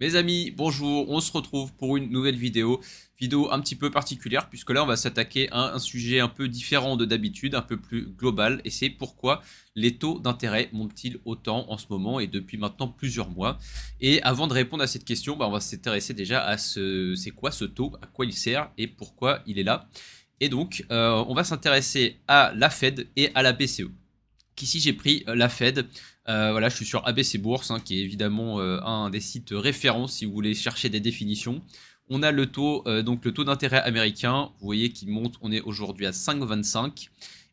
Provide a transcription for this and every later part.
Mes amis, bonjour, on se retrouve pour une nouvelle vidéo. Vidéo un petit peu particulière puisque là on va s'attaquer à un sujet un peu différent de d'habitude, un peu plus global. Et c'est pourquoi les taux d'intérêt montent-ils autant en ce moment et depuis maintenant plusieurs mois. Et avant de répondre à cette question, on va s'intéresser déjà à c'est quoi ce taux, à quoi il sert et pourquoi il est là. Et donc on va s'intéresser à la Fed et à la BCE. Ici j'ai pris la Fed. Voilà, je suis sur ABC Bourse, hein, qui est évidemment un des sites référents si vous voulez chercher des définitions. On a le taux, donc le taux d'intérêt américain, vous voyez qu'il monte, on est aujourd'hui à 5,25.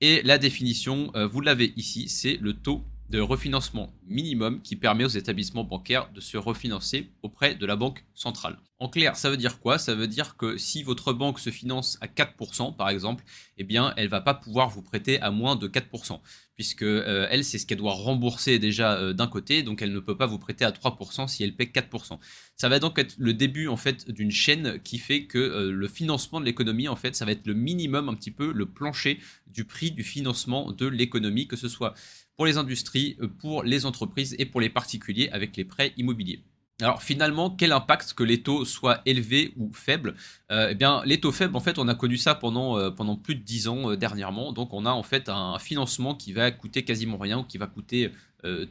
Et la définition, vous l'avez ici, c'est le taux de refinancement minimum qui permet aux établissements bancaires de se refinancer auprès de la banque centrale. En clair, ça veut dire quoi? Ça veut dire que si votre banque se finance à 4% par exemple, eh bien elle va pas pouvoir vous prêter à moins de 4%, puisque elle c'est ce qu'elle doit rembourser déjà d'un côté, donc elle ne peut pas vous prêter à 3% si elle paie 4%. Ça va donc être le début en fait d'une chaîne qui fait que le financement de l'économie en fait ça va être le minimum, un petit peu le plancher du prix du financement de l'économie, que ce soit pour les industries, pour les entreprises et pour les particuliers avec les prêts immobiliers. Alors finalement, quel impact que les taux soient élevés ou faibles? Eh bien, les taux faibles, en fait, on a connu ça pendant plus de 10 ans dernièrement. Donc on a en fait un financement qui va coûter quasiment rien ou qui va coûter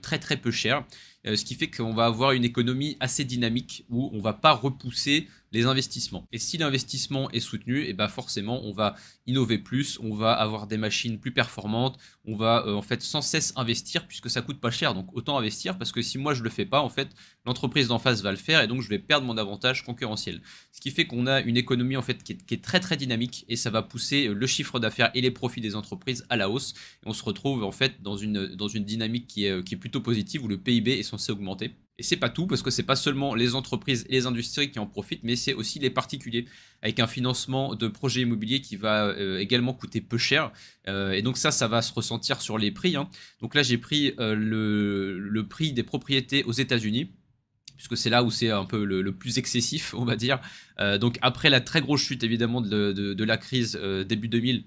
très très peu cher. Ce qui fait qu'on va avoir une économie assez dynamique où on ne va pas repousser les investissements. Et si l'investissement est soutenu, et ben forcément on va innover plus, on va avoir des machines plus performantes, on va en fait sans cesse investir puisque ça coûte pas cher. Donc autant investir, parce que si moi je le fais pas, en fait l'entreprise d'en face va le faire et donc je vais perdre mon avantage concurrentiel. Ce qui fait qu'on a une économie en fait qui est très très dynamique et ça va pousser le chiffre d'affaires et les profits des entreprises à la hausse. Et on se retrouve en fait dans une dynamique qui est plutôt positive où le PIB est censé augmenter. Et c'est pas tout, parce que c'est pas seulement les entreprises et les industries qui en profitent, mais c'est aussi les particuliers, avec un financement de projets immobiliers qui va également coûter peu cher. Et donc ça va se ressentir sur les prix, hein. Donc là, j'ai pris le prix des propriétés aux États-Unis, puisque c'est là où c'est un peu le plus excessif, on va dire. Donc après la très grosse chute évidemment de la crise début 2000,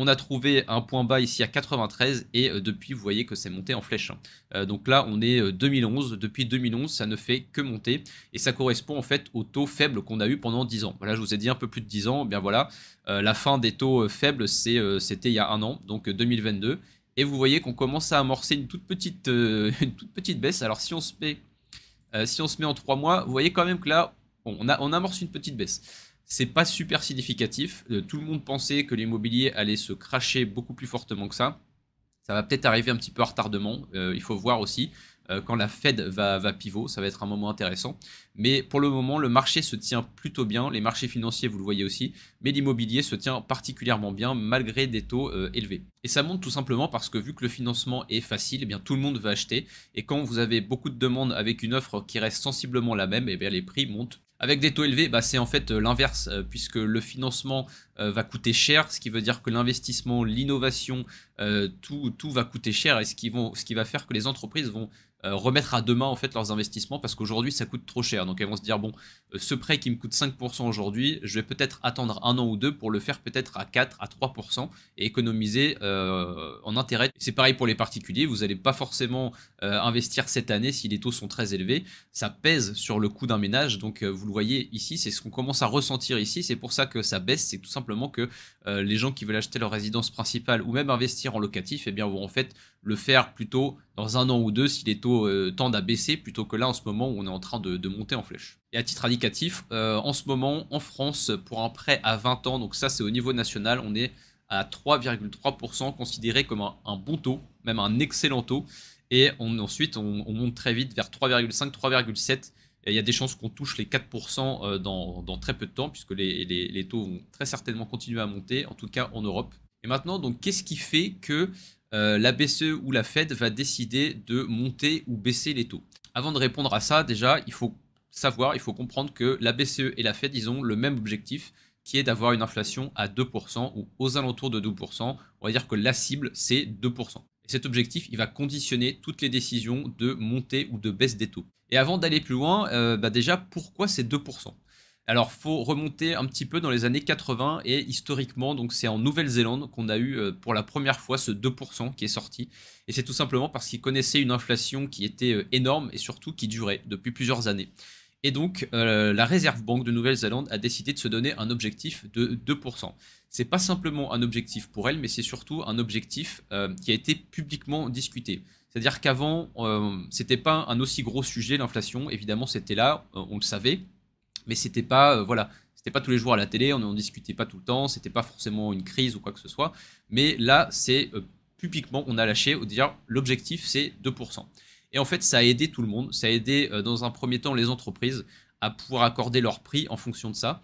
on a trouvé un point bas ici à 93 et depuis vous voyez que c'est monté en flèche, hein. Donc là on est 2011, depuis 2011 ça ne fait que monter et ça correspond en fait au taux faible qu'on a eu pendant 10 ans. Voilà, je vous ai dit un peu plus de 10 ans, bien voilà, la fin des taux faibles c'était il y a un an, donc 2022. Et vous voyez qu'on commence à amorcer une toute petite baisse. Alors si on se met en 3 mois, vous voyez quand même que là, on amorce une petite baisse. C'est pas super significatif. Tout le monde pensait que l'immobilier allait se cracher beaucoup plus fortement que ça. Ça va peut-être arriver un petit peu à retardement. Il faut voir aussi quand la Fed va pivot. Ça va être un moment intéressant. Mais pour le moment, le marché se tient plutôt bien. Les marchés financiers, vous le voyez aussi. Mais l'immobilier se tient particulièrement bien malgré des taux élevés. Et ça monte tout simplement parce que vu que le financement est facile, eh bien, tout le monde va acheter. Et quand vous avez beaucoup de demandes avec une offre qui reste sensiblement la même, eh bien, les prix montent. Avec des taux élevés, c'est en fait l'inverse, puisque le financement va coûter cher, ce qui veut dire que l'investissement, l'innovation, tout va coûter cher, et ce qui va faire que les entreprises vont remettre à demain en fait leurs investissements, parce qu'aujourd'hui ça coûte trop cher. Donc elles vont se dire bon, ce prêt qui me coûte 5% aujourd'hui, je vais peut-être attendre un an ou deux pour le faire peut-être à 4 à 3% et économiser en intérêt. C'est pareil pour les particuliers, vous n'allez pas forcément investir cette année si les taux sont très élevés, ça pèse sur le coût d'un ménage. Donc vous le voyez ici, c'est ce qu'on commence à ressentir ici, c'est pour ça que ça baisse. C'est tout simplement que les gens qui veulent acheter leur résidence principale ou même investir en locatif, eh bien vont en fait le faire plutôt dans un an ou deux si les taux tendent à baisser, plutôt que là en ce moment où on est en train de monter en flèche. Et à titre indicatif, en ce moment en France, pour un prêt à 20 ans, donc ça c'est au niveau national, on est à 3,3%, considéré comme un bon taux, même un excellent taux. Et ensuite on monte très vite vers 3,5, 3,7. Et il y a des chances qu'on touche les 4% dans très peu de temps, puisque les taux vont très certainement continuer à monter, en tout cas en Europe. Et maintenant, donc, qu'est-ce qui fait que la BCE ou la Fed va décider de monter ou baisser les taux? Avant de répondre à ça, déjà, il faut comprendre que la BCE et la Fed, ils ont le même objectif, qui est d'avoir une inflation à 2% ou aux alentours de 2%. On va dire que la cible, c'est 2%. Et cet objectif, il va conditionner toutes les décisions de montée ou de baisse des taux. Et avant d'aller plus loin, déjà, pourquoi c'est 2%? Alors, faut remonter un petit peu dans les années 80 et historiquement, donc c'est en Nouvelle-Zélande qu'on a eu pour la première fois ce 2% qui est sorti. Et c'est tout simplement parce qu'ils connaissaient une inflation qui était énorme et surtout qui durait depuis plusieurs années. Et donc, la Réserve Banque de Nouvelle-Zélande a décidé de se donner un objectif de 2%. C'est pas simplement un objectif pour elle, mais c'est surtout un objectif qui a été publiquement discuté. C'est-à-dire qu'avant, c'était pas un aussi gros sujet, l'inflation. Évidemment, c'était là, on le savait, mais c'était pas, voilà, c'était pas tous les jours à la télé, on n'en discutait pas tout le temps, c'était pas forcément une crise ou quoi que ce soit. Mais là, c'est publiquement, on a lâché au dire l'objectif c'est 2%. Et en fait, ça a aidé tout le monde. Ça a aidé dans un premier temps les entreprises à pouvoir accorder leur prix en fonction de ça.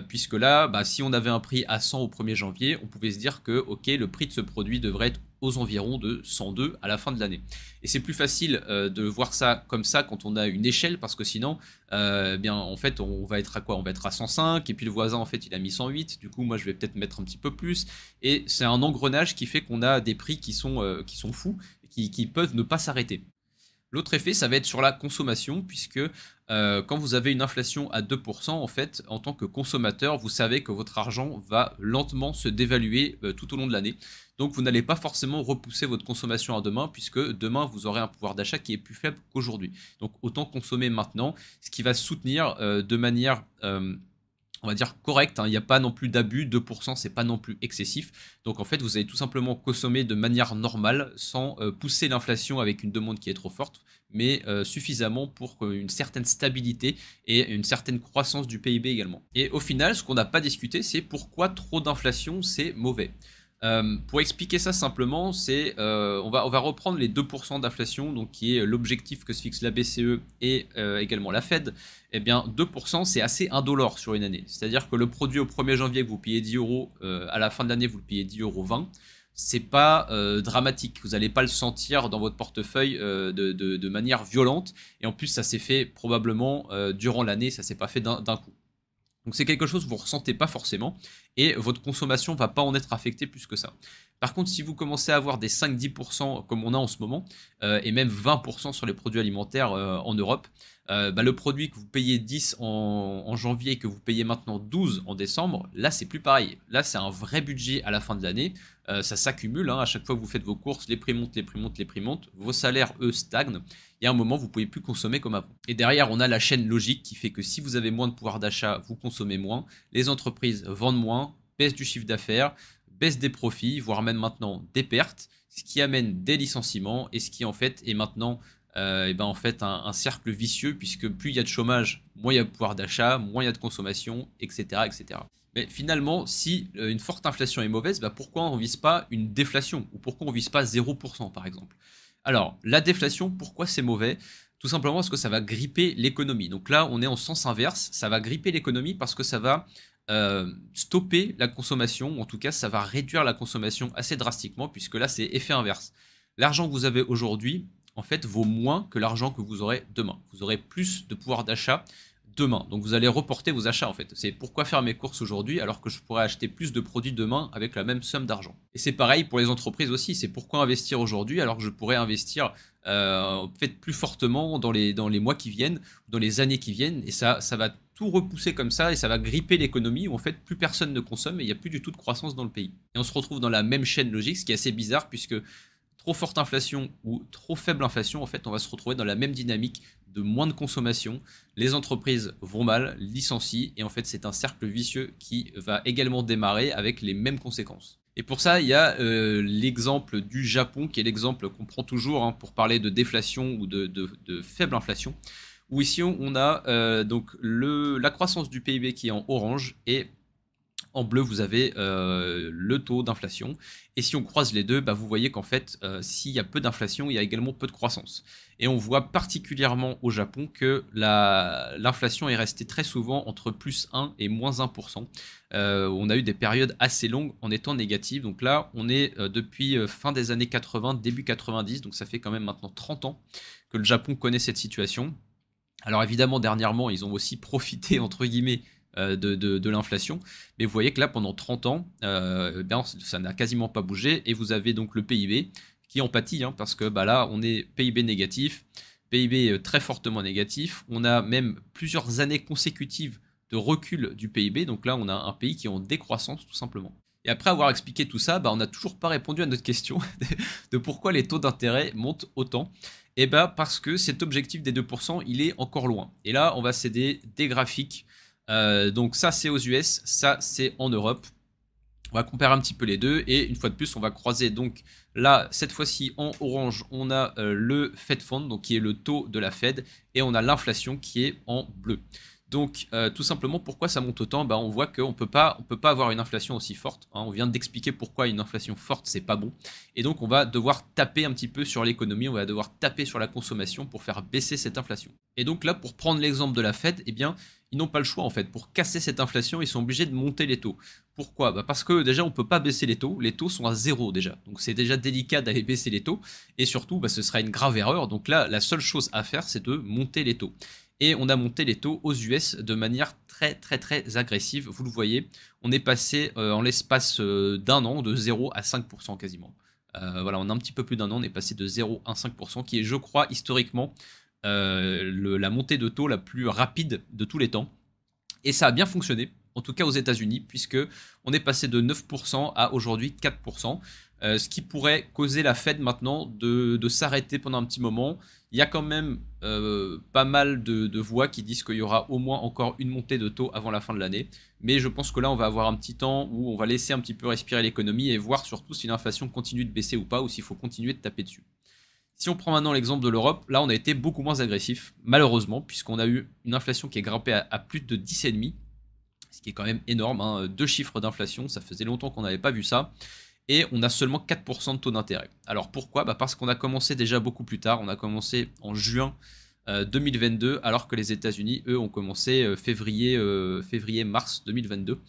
Puisque là, bah, si on avait un prix à 100 au 1er janvier, on pouvait se dire que ok, le prix de ce produit devrait être aux environs de 102 à la fin de l'année. Et c'est plus facile de voir ça comme ça quand on a une échelle, parce que sinon, bien en fait, on va être à quoi? On va être à 105, et puis le voisin en fait il a mis 108, du coup moi je vais peut-être mettre un petit peu plus. Et c'est un engrenage qui fait qu'on a des prix qui sont fous, qui peuvent ne pas s'arrêter. L'autre effet, ça va être sur la consommation, puisque quand vous avez une inflation à 2%, en fait, en tant que consommateur, vous savez que votre argent va lentement se dévaluer tout au long de l'année. Donc vous n'allez pas forcément repousser votre consommation à demain, puisque demain, vous aurez un pouvoir d'achat qui est plus faible qu'aujourd'hui. Donc autant consommer maintenant, ce qui va soutenir de manière on va dire correct, hein. Il n'y a pas non plus d'abus, 2% c'est pas non plus excessif. Donc en fait vous allez tout simplement consommer de manière normale sans pousser l'inflation avec une demande qui est trop forte, mais suffisamment pour une certaine stabilité et une certaine croissance du PIB également. Et au final, ce qu'on n'a pas discuté, c'est pourquoi trop d'inflation c'est mauvais. Pour expliquer ça simplement, c'est on va reprendre les 2% d'inflation, donc qui est l'objectif que se fixe la BCE et également la Fed. Eh bien 2% c'est assez indolore sur une année. C'est-à-dire que le produit au 1er janvier que vous payez 10 euros, à la fin de l'année vous le payez 10,20 euros. C'est pas dramatique, vous n'allez pas le sentir dans votre portefeuille de manière violente. Et en plus ça s'est fait probablement durant l'année, ça s'est pas fait d'un coup. Donc c'est quelque chose que vous ne ressentez pas forcément et votre consommation ne va pas en être affectée plus que ça. Par contre, si vous commencez à avoir des 5-10% comme on a en ce moment, et même 20% sur les produits alimentaires en Europe, bah, le produit que vous payez 10 en janvier et que vous payez maintenant 12 en décembre, là c'est plus pareil. Là c'est un vrai budget à la fin de l'année. Ça s'accumule, hein, à chaque fois que vous faites vos courses, les prix montent, les prix montent, les prix montent. Vos salaires, eux, stagnent. Il y a un moment, vous ne pouvez plus consommer comme avant. Et derrière, on a la chaîne logique qui fait que si vous avez moins de pouvoir d'achat, vous consommez moins. Les entreprises vendent moins, baisse du chiffre d'affaires, baisse des profits, voire même maintenant des pertes, ce qui amène des licenciements et ce qui en fait est maintenant et ben en fait un cercle vicieux, puisque plus il y a de chômage, moins il y a de pouvoir d'achat, moins il y a de consommation, etc. etc. Mais finalement, si une forte inflation est mauvaise, bah pourquoi on ne vise pas une déflation? Ou pourquoi on ne vise pas 0% par exemple? Alors, la déflation, pourquoi c'est mauvais? Tout simplement parce que ça va gripper l'économie. Donc là, on est en sens inverse, ça va gripper l'économie parce que ça va stopper la consommation, ou en tout cas ça va réduire la consommation assez drastiquement, puisque là c'est effet inverse. L'argent que vous avez aujourd'hui, en fait, vaut moins que l'argent que vous aurez demain. Vous aurez plus de pouvoir d'achat demain. Donc vous allez reporter vos achats en fait. C'est pourquoi faire mes courses aujourd'hui alors que je pourrais acheter plus de produits demain avec la même somme d'argent. Et c'est pareil pour les entreprises aussi. C'est pourquoi investir aujourd'hui alors que je pourrais investir peut-être plus fortement dans les mois qui viennent, dans les années qui viennent. Et ça va tout repousser comme ça et ça va gripper l'économie où en fait plus personne ne consomme et il n'y a plus du tout de croissance dans le pays. Et on se retrouve dans la même chaîne logique, ce qui est assez bizarre puisque trop forte inflation ou trop faible inflation, en fait, on va se retrouver dans la même dynamique de moins de consommation. Les entreprises vont mal, licencient, et en fait, c'est un cercle vicieux qui va également démarrer avec les mêmes conséquences. Et pour ça, il y a l'exemple du Japon, qui est l'exemple qu'on prend toujours pour parler de déflation ou de faible inflation, où ici, on a donc la croissance du PIB qui est en orange et en bleu, vous avez le taux d'inflation. Et si on croise les deux, bah, vous voyez qu'en fait, s'il y a peu d'inflation, il y a également peu de croissance. Et on voit particulièrement au Japon que l'inflation est restée très souvent entre plus 1 et moins 1%. On a eu des périodes assez longues en étant négatives. Donc là, on est depuis fin des années 80, début 90. Donc ça fait quand même maintenant 30 ans que le Japon connaît cette situation. Alors évidemment, dernièrement, ils ont aussi profité, entre guillemets, de l'inflation. Mais vous voyez que là, pendant 30 ans, ça n'a quasiment pas bougé. Et vous avez donc le PIB qui en pâtit, parce que bah, là, on est PIB négatif, PIB très fortement négatif. On a même plusieurs années consécutives de recul du PIB. Donc là, on a un pays qui est en décroissance, tout simplement. Et après avoir expliqué tout ça, bah, on n'a toujours pas répondu à notre question de pourquoi les taux d'intérêt montent autant. Et bah parce que cet objectif des 2%, il est encore loin. Et là, on va céder des graphiques. Donc ça, c'est aux US, ça, c'est en Europe. On va comparer un petit peu les deux et une fois de plus, on va croiser. Donc là, cette fois-ci, en orange, on a le Fed Fund, donc qui est le taux de la Fed, et on a l'inflation qui est en bleu. Donc tout simplement, pourquoi ça monte autant? On voit qu'on ne peut pas avoir une inflation aussi forte, hein. On vient d'expliquer pourquoi une inflation forte, c'est pas bon. Et donc on va devoir taper un petit peu sur l'économie, on va devoir taper sur la consommation pour faire baisser cette inflation. Et donc là, pour prendre l'exemple de la Fed, eh bien, ils n'ont pas le choix en fait. Pour casser cette inflation, ils sont obligés de monter les taux. Pourquoi? Parce que déjà, on ne peut pas baisser les taux sont à zéro déjà. Donc c'est déjà délicat d'aller baisser les taux, et surtout, ce sera une grave erreur. Donc là, la seule chose à faire, c'est de monter les taux. Et on a monté les taux aux US de manière très agressive. Vous le voyez, on est passé en l'espace d'un an de 0 à 5% quasiment. Voilà, on a un petit peu plus d'un an, on est passé de 0 à 5%, qui est, je crois, historiquement, la montée de taux la plus rapide de tous les temps. Et ça a bien fonctionné, en tout cas aux États-Unis, puisque on est passé de 9% à aujourd'hui 4%, ce qui pourrait causer la Fed maintenant de s'arrêter pendant un petit moment. Il y a quand même pas mal de voix qui disent qu'il y aura au moins encore une montée de taux avant la fin de l'année. Mais je pense que là, on va avoir un petit temps où on va laisser un petit peu respirer l'économie et voir surtout si l'inflation continue de baisser ou pas, ou s'il faut continuer de taper dessus. Si on prend maintenant l'exemple de l'Europe, là on a été beaucoup moins agressif, malheureusement, puisqu'on a eu une inflation qui est grimpée à plus de 10,5, ce qui est quand même énorme, hein. 2 chiffres d'inflation, ça faisait longtemps qu'on n'avait pas vu ça, et on a seulement 4% de taux d'intérêt. Alors pourquoi? Parce qu'on a commencé déjà beaucoup plus tard, on a commencé en juin 2022, alors que les États-Unis, eux, ont commencé février-mars 2022.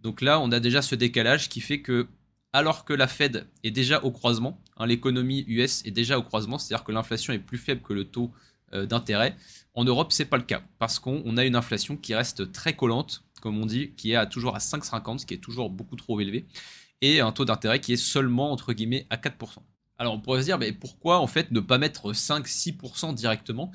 Donc là, on a déjà ce décalage qui fait que, alors que la Fed est déjà au croisement, hein, l'économie US est déjà au croisement, c'est-à-dire que l'inflation est plus faible que le taux d'intérêt. En Europe, c'est pas le cas, parce qu'on a une inflation qui reste très collante, comme on dit, qui est toujours à 5,50, ce qui est toujours beaucoup trop élevé, et un taux d'intérêt qui est seulement, entre guillemets, à 4%. Alors on pourrait se dire, mais pourquoi en fait ne pas mettre 5-6% directement?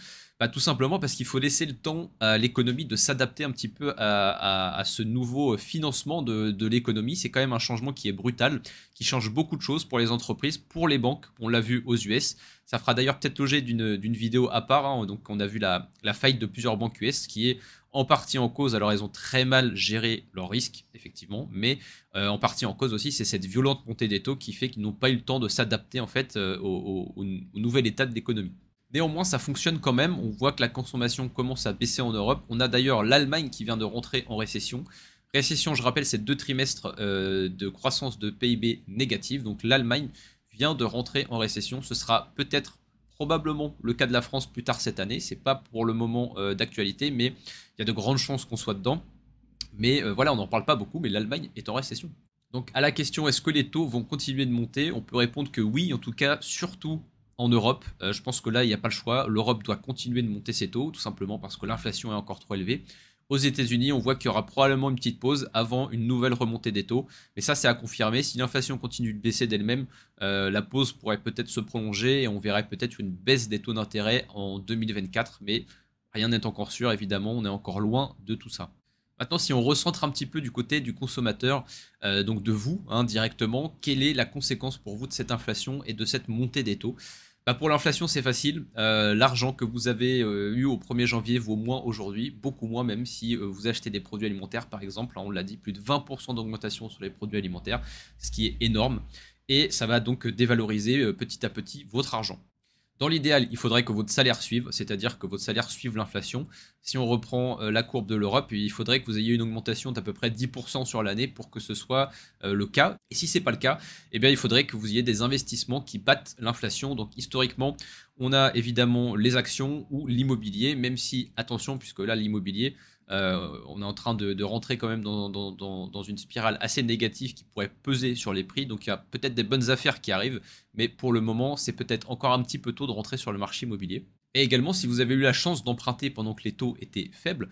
Tout simplement parce qu'il faut laisser le temps à l'économie de s'adapter un petit peu à ce nouveau financement de l'économie. C'est quand même un changement qui est brutal, qui change beaucoup de choses pour les entreprises, pour les banques. On l'a vu aux US. Ça fera d'ailleurs peut-être l'objet d'une vidéo à part, hein. Donc on a vu la faillite de plusieurs banques US qui est en partie en cause. Alors elles ont très mal géré leurs risques, effectivement, mais en partie en cause aussi, c'est cette violente montée des taux qui fait qu'ils n'ont pas eu le temps de s'adapter en fait au nouvel état de l'économie. Néanmoins, ça fonctionne quand même. On voit que la consommation commence à baisser en Europe. On a d'ailleurs l'Allemagne qui vient de rentrer en récession. Récession, je rappelle, c'est 2 trimestres de croissance de PIB négative. Donc l'Allemagne vient de rentrer en récession. Ce sera peut-être probablement le cas de la France plus tard cette année. C'est pas pour le moment d'actualité, mais il y a de grandes chances qu'on soit dedans. Mais voilà, on n'en parle pas beaucoup, mais l'Allemagne est en récession. Donc à la question, est-ce que les taux vont continuer de monter? On peut répondre que oui, en tout cas, surtout en Europe. Je pense que là, il n'y a pas le choix. L'Europe doit continuer de monter ses taux, tout simplement parce que l'inflation est encore trop élevée. Aux États-Unis, on voit qu'il y aura probablement une petite pause avant une nouvelle remontée des taux. Mais ça, c'est à confirmer. Si l'inflation continue de baisser d'elle-même, la pause pourrait peut-être se prolonger et on verrait peut-être une baisse des taux d'intérêt en 2024. Mais rien n'est encore sûr, évidemment. On est encore loin de tout ça. Maintenant, si on recentre un petit peu du côté du consommateur, donc de vous, hein, directement, quelle est la conséquence pour vous de cette inflation et de cette montée des taux? Pour l'inflation, c'est facile. L'argent que vous avez eu au 1er janvier vaut moins aujourd'hui, beaucoup moins même si vous achetez des produits alimentaires, par exemple. Hein, on l'a dit, plus de 20% d'augmentation sur les produits alimentaires, ce qui est énorme. Et ça va donc dévaloriser petit à petit votre argent. Dans l'idéal, il faudrait que votre salaire suive, c'est-à-dire que votre salaire suive l'inflation. Si on reprend la courbe de l'Europe, il faudrait que vous ayez une augmentation d'à peu près 10% sur l'année pour que ce soit le cas. Et si ce n'est pas le cas, eh bien, il faudrait que vous ayez des investissements qui battent l'inflation. Donc historiquement, on a évidemment les actions ou l'immobilier, même si, attention, puisque là, l'immobilier, on est en train de rentrer quand même dans une spirale assez négative qui pourrait peser sur les prix. Donc il y a peut-être des bonnes affaires qui arrivent, mais pour le moment, c'est peut-être encore un petit peu tôt de rentrer sur le marché immobilier. Et également, si vous avez eu la chance d'emprunter pendant que les taux étaient faibles,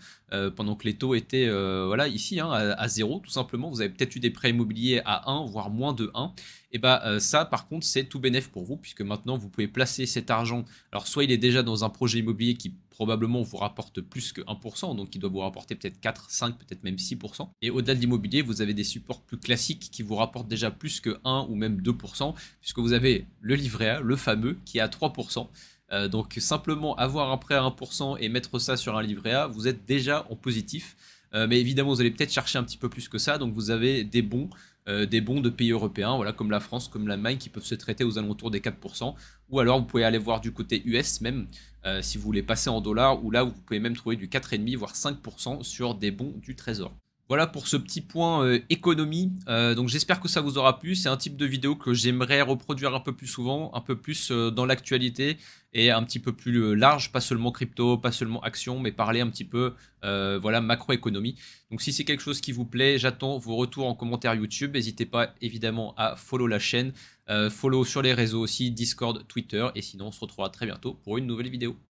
pendant que les taux étaient voilà, ici, hein, à 0, tout simplement, vous avez peut-être eu des prêts immobiliers à 1, voire moins de 1, et ça, par contre, c'est tout bénef pour vous, puisque maintenant, vous pouvez placer cet argent. Alors, soit il est déjà dans un projet immobilier qui probablement vous rapporte plus que 1%, donc il doit vous rapporter peut-être 4, 5, peut-être même 6%. Et au-delà de l'immobilier, vous avez des supports plus classiques qui vous rapportent déjà plus que 1 ou même 2%, puisque vous avez le livret A, le fameux, qui est à 3%. Donc simplement avoir un prêt à 1% et mettre ça sur un livret A, vous êtes déjà en positif. Mais évidemment, vous allez peut-être chercher un petit peu plus que ça. Donc vous avez des bons de pays européens, voilà, comme la France, comme l'Allemagne, qui peuvent se traiter aux alentours des 4%. Ou alors vous pouvez aller voir du côté US même, si vous voulez passer en dollars, où là vous pouvez même trouver du 4,5 voire 5% sur des bons du Trésor. Voilà pour ce petit point économie. Donc j'espère que ça vous aura plu. C'est un type de vidéo que j'aimerais reproduire un peu plus souvent, un peu plus dans l'actualité et un petit peu plus large, pas seulement crypto, pas seulement action, mais parler un petit peu voilà, macroéconomie. Donc si c'est quelque chose qui vous plaît, j'attends vos retours en commentaire YouTube. N'hésitez pas évidemment à follow la chaîne, follow sur les réseaux aussi, Discord, Twitter. Et sinon on se retrouvera très bientôt pour une nouvelle vidéo.